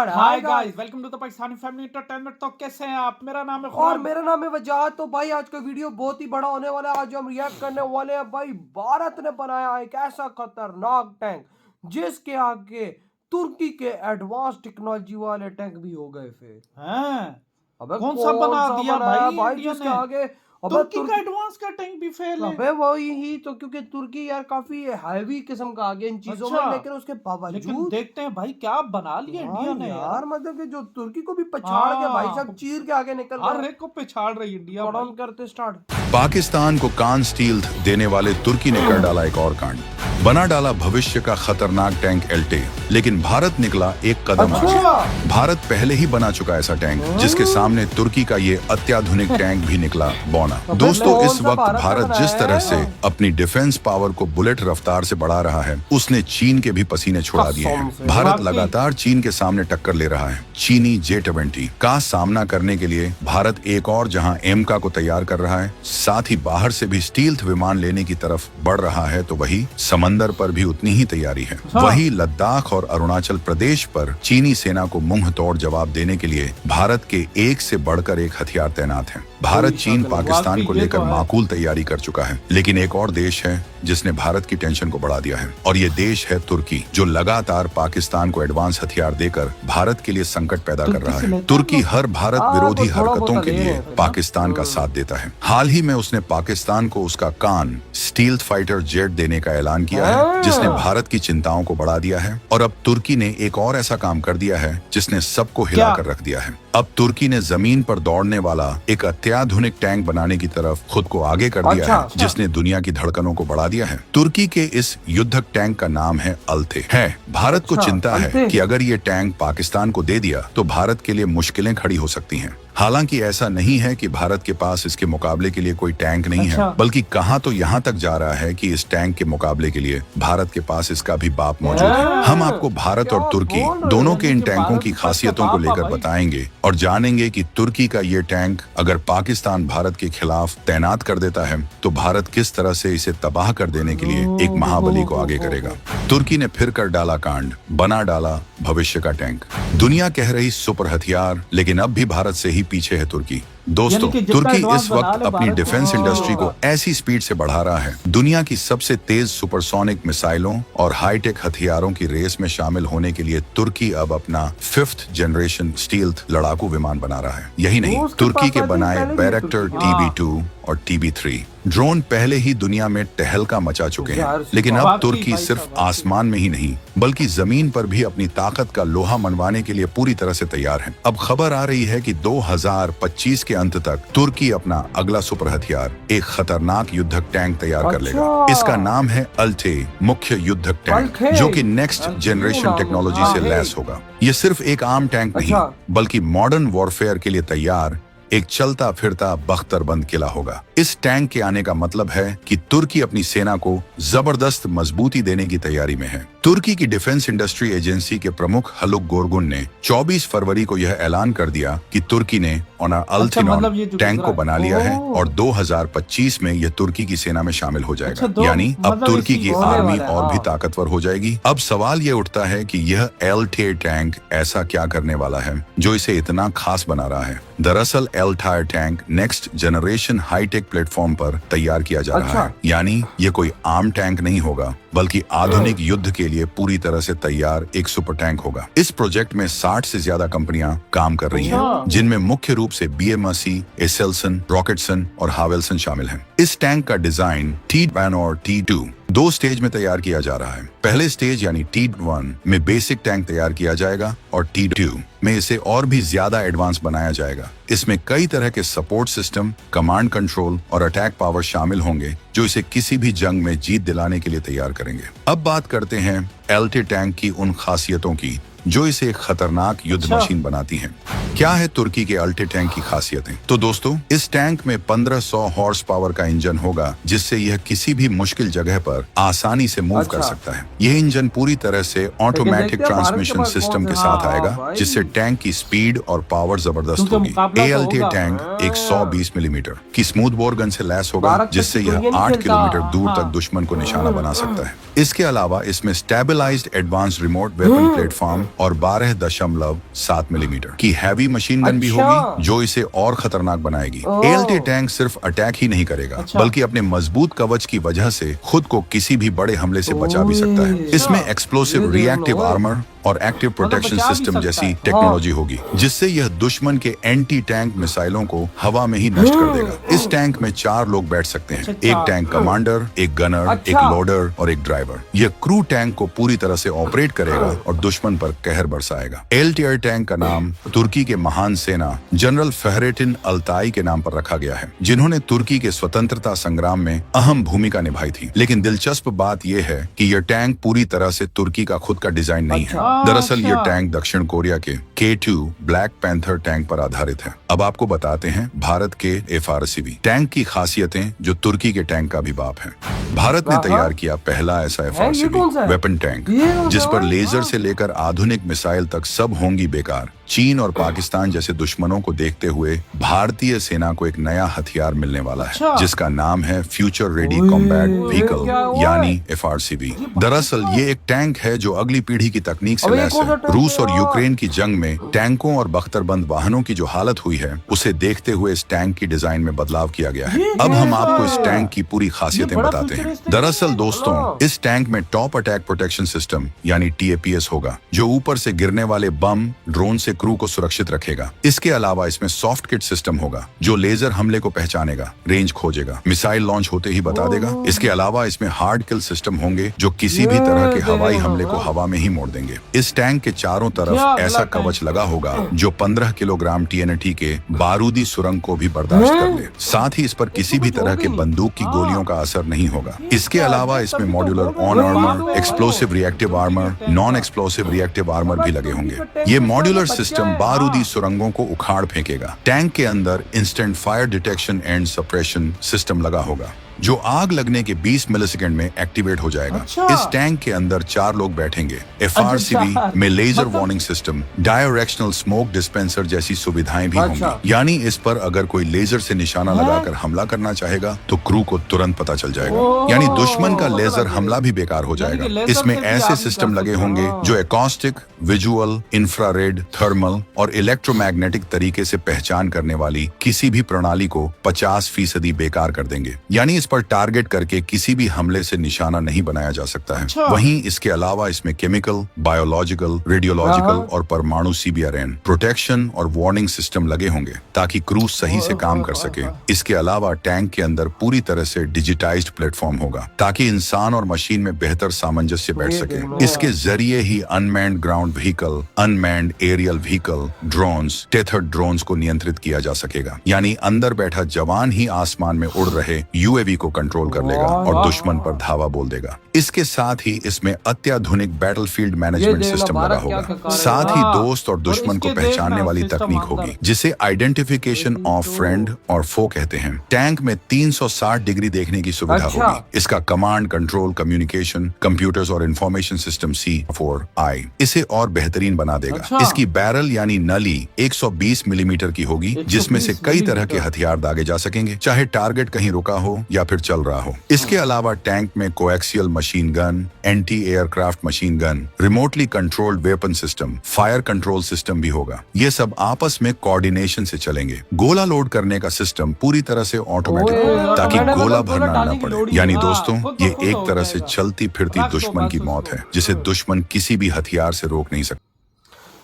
Hi guys, welcome to the Pakistani family entertainment. तो कैसे हैं आप? मेरा नाम है और मेरा नाम है वजाहत। तो भाई आज का वीडियो बहुत ही बड़ा होने वाला है। आज हम रिएक्ट करने वाले हैं भाई, भारत ने बनाया एक ऐसा खतरनाक टैंक जिसके आगे तुर्की के एडवांस टेक्नोलॉजी वाले टैंक भी हो गए फेल। हैं? अबे कौन सा बना दिया बनाया भाई इंडिया जिसके ने? आगे तुर्की का एडवांस का टैंक भी फेल है। अबे वही ही तो, क्योंकि तुर्की यार काफी हैवी किस्म का आगे इन चीजों में, लेकिन उसके लेकिन बावजूद देखते हैं भाई क्या बना लिया इंडिया ने यार, मतलब कि जो तुर्की को भी पछाड़ के भाई साहब चीर के आगे निकल हर रहा है। एक को पिछाड़ रही इंडिया भाई। करते स्टार्ट। पाकिस्तान को कान स्टील देने वाले तुर्की ने कर डाला एक और कांड, बना डाला भविष्य का खतरनाक टैंक एल्टे। लेकिन भारत निकला एक कदम आगे। भारत पहले ही बना चुका ऐसा टैंक जिसके सामने तुर्की का ये अत्याधुनिक टैंक भी निकला बौना। दोस्तों, इस वक्त भारत जिस तरह से अपनी डिफेंस पावर को बुलेट रफ्तार से बढ़ा रहा है, उसने चीन के भी पसीने छुड़ा दिए हैं। भारत लगातार चीन के सामने टक्कर ले रहा है। चीनी J-20 का सामना करने के लिए भारत एक और जहां एमका को तैयार कर रहा है, साथ ही बाहर से भी स्टील्थ विमान लेने की तरफ बढ़ रहा है, तो वही समंदर पर भी उतनी ही तैयारी है। वही लद्दाख और अरुणाचल प्रदेश पर चीनी सेना को मुंह तोड़ जवाब देने के लिए भारत के एक से बढ़कर एक हथियार तैनात हैं। भारत चीन पाकिस्तान को लेकर माकूल तैयारी कर चुका है, लेकिन एक और देश है जिसने भारत की टेंशन को बढ़ा दिया है, और ये देश है तुर्की, जो लगातार पाकिस्तान को एडवांस हथियार देकर भारत के लिए संकट पैदा कर रहा है। तुर्की हर भारत विरोधी हरकतों के लिए पाकिस्तान का साथ देता है। हाल ही में उसने पाकिस्तान को उसका कान स्टील्थ फाइटर जेट देने का ऐलान किया है, जिसने भारत की चिंताओं को बढ़ा दिया है। और अब तुर्की ने एक और ऐसा काम कर दिया है जिसने सबको हिलाकर रख दिया है। अब तुर्की ने जमीन पर दौड़ने वाला एक अत्याधुनिक टैंक बनाने की तरफ खुद को आगे कर दिया है, जिसने दुनिया की धड़कनों को बढ़ा दिया है। तुर्की के इस युद्धक टैंक का नाम है अल्थे है। भारत को चिंता है कि अगर ये टैंक पाकिस्तान को दे दिया तो भारत के लिए मुश्किलें खड़ी हो सकती हैं। हालांकि ऐसा नहीं है कि भारत के पास इसके मुकाबले के लिए कोई टैंक नहीं है, बल्कि कहा तो यहाँ तक जा रहा है कि इस टैंक के मुकाबले के लिए भारत के पास इसका भी बाप मौजूद है। हम आपको भारत और तुर्की दोनों के इन टैंकों की खासियतों को लेकर बताएंगे और जानेंगे कि तुर्की का ये टैंक अगर पाकिस्तान भारत के खिलाफ तैनात कर देता है तो भारत किस तरह से इसे तबाह कर देने के लिए एक महाबली को आगे करेगा। तुर्की ने फिर कर डाला कांड, बना डाला भविष्य का टैंक। दुनिया कह रही सुपर हथियार, लेकिन अब भी भारत से ही पीछे है तुर्की। दोस्तों, तुर्की इस वक्त अपनी डिफेंस इंडस्ट्री को ऐसी स्पीड से बढ़ा रहा है, दुनिया की सबसे तेज सुपरसोनिक मिसाइलों और हाईटेक हथियारों की रेस में शामिल होने के लिए तुर्की अब अपना 5th जनरेशन स्टील्थ लड़ाकू विमान बना रहा है। यही नहीं, तुर्की के बनाए बैरक्टर TB2 और TB3 ड्रोन पहले ही दुनिया में तहलका मचा चुके हैं, लेकिन अब तुर्की सिर्फ आसमान में ही नहीं बल्कि जमीन पर भी अपनी ताकत का लोहा मनवाने के लिए पूरी तरह से तैयार है। अब खबर आ रही है कि 2025 के अंत तक तुर्की अपना अगला सुपर हथियार, एक खतरनाक युद्धक टैंक तैयार कर लेगा। इसका नाम है अल्टे मुख्य युद्धक टैंक, जो कि नेक्स्ट जनरेशन टेक्नोलॉजी से लैस होगा। ये सिर्फ एक आम टैंक नहीं बल्कि मॉडर्न वॉरफेयर के लिए तैयार एक चलता फिरता बख्तरबंद किला होगा। इस टैंक के आने का मतलब है कि तुर्की अपनी सेना को जबरदस्त मजबूती देने की तैयारी में है। तुर्की की डिफेंस इंडस्ट्री एजेंसी के प्रमुख हलुक गोरगुन ने 24 फरवरी को यह ऐलान कर दिया कि तुर्की ने अल्थिनॉन टैंक को बना लिया है और 2025 में यह तुर्की की सेना में शामिल हो जाएगा। यानी अब तुर्की की आर्मी और भी ताकतवर हो जाएगी। अब सवाल ये उठता है कि यह एल्टे टैंक ऐसा क्या करने वाला है जो इसे इतना खास बना रहा है। दरअसल Altair tank next generation hitech platform पर तैयार किया जा रहा है। यानी ये कोई आम टैंक नहीं होगा बल्कि आधुनिक युद्ध के लिए पूरी तरह से तैयार एक सुपर टैंक होगा। इस प्रोजेक्ट में 60 से ज्यादा कंपनियां काम कर रही हैं, जिनमें मुख्य रूप से BMC, एसेल्सन, रॉकेटसन और हावेल्सन शामिल हैं। इस टैंक का डिजाइन T1 और T2 दो स्टेज में तैयार किया जा रहा है। पहले स्टेज यानी T1 में बेसिक टैंक तैयार किया जाएगा और T2 में इसे और भी ज्यादा एडवांस बनाया जाएगा। इसमें कई तरह के सपोर्ट सिस्टम, कमांड कंट्रोल और अटैक पावर शामिल होंगे, जो इसे किसी भी जंग में जीत दिलाने के लिए तैयार करेंगे। अब बात करते हैं एल्टे टैंक की उन खासियतों की जो इसे एक खतरनाक युद्ध मशीन बनाती हैं। क्या है तुर्की के अल्टे टैंक की खासियतें? तो दोस्तों, इस टैंक में 1500 हॉर्स पावर का इंजन होगा, जिससे यह किसी भी मुश्किल जगह पर आसानी से मूव कर सकता है। यह इंजन पूरी तरह से ऑटोमेटिक ट्रांसमिशन सिस्टम के साथ आएगा, जिससे टैंक की स्पीड और पावर जबरदस्त होगी। ALT टैंक एक 120 मिलीमीटर की स्मूथ बोर गन से लैस होगा, जिससे यह 8 किलोमीटर दूर तक दुश्मन को निशाना बना सकता है। इसके अलावा इसमें stabilized advance remote weapon platform और 12.7 मिलीमीटर की हैवी मशीन गन भी होगी, जो इसे और खतरनाक बनाएगी। ALT टैंक सिर्फ अटैक ही नहीं करेगा, बल्कि अपने मजबूत कवच की वजह से खुद को किसी भी बड़े हमले से बचा भी सकता है। इसमें एक्सप्लोसिव रिएक्टिव आर्मर और एक्टिव प्रोटेक्शन सिस्टम जैसी टेक्नोलॉजी होगी, जिससे यह दुश्मन के एंटी टैंक मिसाइलों को हवा में ही नष्ट कर देगा। इस टैंक में 4 लोग बैठ सकते हैं, एक टैंक कमांडर, एक गनर, एक लोडर और एक ड्राइवर। यह क्रू टैंक को पूरी तरह से ऑपरेट करेगा और दुश्मन पर कहर बरसाएगा। एलटीआर टैंक का नाम तुर्की के महान सेना जनरल फहरेटिन अल्ताई के नाम पर रखा गया है, जिन्होंने तुर्की के स्वतंत्रता संग्राम में अहम भूमिका निभाई थी। लेकिन दिलचस्प बात यह है कि यह टैंक पूरी तरह से तुर्की का खुद का डिजाइन नहीं है। दरअसल ये टैंक दक्षिण कोरिया के K2 ब्लैक पैंथर टैंक पर आधारित है। अब आपको बताते हैं भारत के FRCV टैंक की खासियतें, जो तुर्की के टैंक का भी बाप है। भारत ने तैयार किया पहला ऐसा FRCV वेपन टैंक, जिस पर लेजर से लेकर आधुनिक मिसाइल तक सब होंगी बेकार। चीन और पाकिस्तान जैसे दुश्मनों को देखते हुए भारतीय सेना को एक नया हथियार मिलने वाला है, जिसका नाम है फ्यूचर रेडी कॉम्बैट व्हीकल यानी FRCV। दरअसल ये एक टैंक है जो अगली पीढ़ी की तकनीक से लैस है। रूस और यूक्रेन की जंग में टैंकों और बख्तरबंद वाहनों की जो हालत हुई है, उसे देखते हुए इस टैंक की डिजाइन में बदलाव किया गया है। अब हम आपको इस टैंक की पूरी खासियतें बताते हैं। दरअसल दोस्तों, इस टैंक में टॉप अटैक प्रोटेक्शन सिस्टम यानी TAPS होगा, जो ऊपर से गिरने वाले बम, ड्रोन से क्रू को सुरक्षित रखेगा। इसके अलावा इसमें सॉफ्ट किट सिस्टम होगा, जो लेजर हमले को पहचानेगा, रेंज खोजेगा, मिसाइल लॉन्च होते ही बता देगा। इसके अलावा इसमें हार्ड किल सिस्टम होंगे, जो किसी भी तरह के हवाई हमले को हवा में ही मोड़ देंगे। इस टैंक के चारों तरफ ऐसा कवच लगा होगा जो 15 किलोग्राम TNT के बारूदी सुरंग को भी बर्दाश्त कर ले। साथ ही इस पर किसी भी तरह के बंदूक की गोलियों का असर नहीं होगा। इसके अलावा इसमें modular on armour, explosive reactive armour, non explosive reactive armour भी लगे होंगे। ये मॉड्यूलर सिस्टम बारूदी सुरंगों को उखाड़ फेंकेगा। टैंक के अंदर instant fire detection and suppression system लगा होगा, जो आग लगने के 20 मिलीसेकंड में एक्टिवेट हो जाएगा। इस टैंक के अंदर 4 लोग बैठेंगे। FRCV में laser warning system, directional smoke dispenser जैसी सुविधाएं भी होंगी, यानी इस पर अगर कोई लेजर से निशाना लगाकर हमला करना चाहेगा तो क्रू को तुरंत पता चल जाएगा, यानी दुश्मन का लेजर हमला भी बेकार हो जाएगा। इसमें ऐसे सिस्टम लगे होंगे जो एकॉस्टिक, विजुअल, इंफ्रारेड, थर्मल और इलेक्ट्रोमैग्नेटिक तरीके से पहचान करने वाली किसी भी प्रणाली को 50% बेकार कर देंगे, यानी इस पर टारगेट करके किसी भी हमले से निशाना नहीं बनाया जा सकता है। वहीं इसके अलावा इसमें केमिकल, बायोलॉजिकल, रेडियोलॉजिकल और परमाणु CBRN प्रोटेक्शन और वार्निंग सिस्टम लगे होंगे, ताकि क्रू सही से काम कर सके। इसके अलावा टैंक के अंदर पूरी तरह से डिजिटाइज्ड प्लेटफॉर्म होगा, ताकि इंसान और मशीन में बेहतर सामंजस्य बैठ सके। इसके जरिए ही unmanned ground vehicle, unmanned aerial vehicle, drones, tethered drones को नियंत्रित किया जा सकेगा, यानी अंदर बैठा जवान ही आसमान में उड़ रहे UAV को कंट्रोल कर लेगा और दुश्मन पर धावा बोल देगा। इसके साथ ही इसमें अत्याधुनिक बैटलफील्ड मैनेजमेंट सिस्टम लगा होगा। साथ ही दोस्त और दुश्मन को पहचानने वाली तकनीक होगी, जिसे आइडेंटिफिकेशन ऑफ फ्रेंड और फो कहते हैं। टैंक में 360 डिग्री देखने की सुविधा होगी। इसका कमांड, कंट्रोल, कम्युनिकेशन, कंप्यूटर्स और इंफॉर्मेशन सिस्टम C4I इसे और बेहतरीन बना देगा। इसकी बैरल यानी नली 120 मिलीमीटर की होगी, जिसमें से कई तरह के हथियार दागे जा सकेंगे, चाहे टारगेट कहीं रुका हो या फिर चल रहा हो। इसके अलावा टैंक में coaxial machine gun, anti aircraft machine gun, remotely controlled weapon system, fire control system भी होगा। ये सब आपस में कोऑर्डिनेशन से चलेंगे। गोला लोड करने का सिस्टम पूरी तरह से ऑटोमेटिक होगा, ताकि गोला भरना न पड़े। यानी दोस्तों, ये एक तरह से चलती फिरती दुश्मन की मौत है, जिसे दुश्मन किसी भी हथियार से रोक नहीं सकता।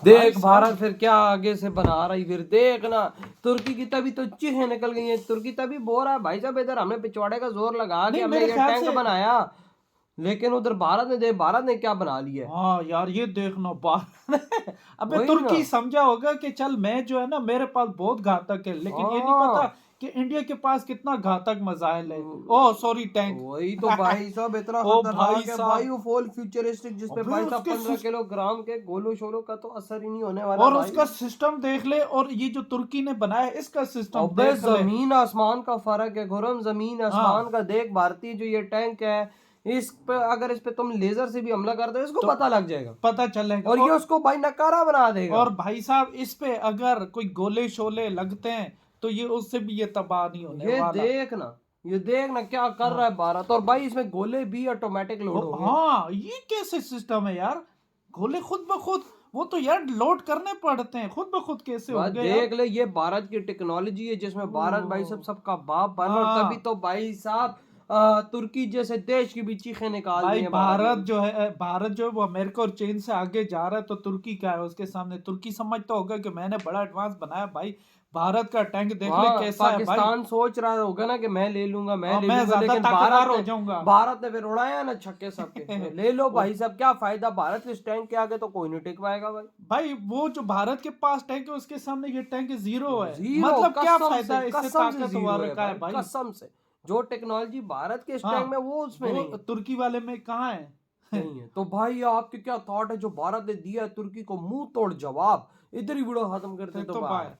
देख भारत फिर क्या आगे से बना रही, फिर देखना तुर्की की तभी तो चीखें निकल गई हैं। तुर्की तभी बोल रहा है भाई साहब, इधर हमने पिछवाड़े का जोर लगा के हमने ये टैंक बनाया, लेकिन उधर भारत ने क्या बना लिया। हाँ यार, ये देखना अबे तुर्की समझा होगा कि चल मैं जो है ना, मेरे पास बहुत घातक है, लेकिन ये नहीं पता कि इंडिया के पास कितना घातक मिसाइल है। Oh sorry, tank. वही तो भाई साहब इतना ओ खतरनाक भाई है साहब। भाई, वो फुल फ्यूचरिस्टिक जिसपे अबे भाई साहब उसके 15 किलोग्राम के गोलो शोलो का तो असर ही नहीं होने वाला और भाई। उसका सिस्टम देख ले, और ये जो तुर्की ने बनाया इसका सिस्टम अबे देख ले। जमीन आसमान का फर्क है खुरम, जमीन आसमान का। देख भारतीय जो ये टैंक है, इस पे अगर इस पे तुम लेजर से भी हमला कर दो इसको तो पता लग जाएगा, पता चलेगा। और ये उसको भाई नकारा बना देगा। और भाई साहब इस पे अगर कोई गोले शोले लगते हैं तो ये उससे भी ये तबाह नहीं होने ये वाला। ये देखना क्या कर रहा है भारत। और भाई इसमें गोले भी ऑटोमेटिक लोड होंगे। हाँ, ये कैसे सिस्टम है यार? गोले खुद ब खुद, वो तो यार लोड करने पड़ते हैं, खुद ब खुद कैसे बस होंगे देख यार? ले, ये भारत की टेक्नोलॉजी है जिसमें भारत भाई सब सबका बाप बन, और हाँ। तभी तो भाई साहब तुर्की जैसे देश की भी चीखें निकाल दी भाई हैं भारत ने। जो है वो अमेरिका और चीन से आगे जा रहा है, तो तुर्की क्या है उसके सामने? तुर्की समझता होगा कि मैंने बड़ा एडवांस बनाया। भाई भारत का टैंक देख ले हाँ, कैसा है भाई। पाकिस्तान सोच रहा होगा ना कि मैं ले लूंगा, हाँ, मैं ले मैं लूंगा, ज्यादा लेकिन ताकतवर हो जाऊंगा। भारत ने फिर उड़ाया ना छक्के सबके। ले लो भाई साहब, क्या फायदा भारत के इस टैंक के आगे, तो कोई नहीं टिक पाएगा भाई। भाई वो जो भारत के पास टैंक है उसके सामने ये टैंक जीरो है। जीरो, मतलब क्या कसम फायदा से, इससे कसम से जीरो ताकतवर है का है भाई। कसम से। जो टेक्नोलॉजी भारत के इस हाँ, टैंक में वो उसमें नहीं है। तुर्की वाले में कहाँ है? नहीं है। तो भाई आपके क्या थॉट है जो भारत ने दिया है तुर्की को मुंह तोड़ जवाब? इधर ही वीडियो खत्म करते तो तो बाय।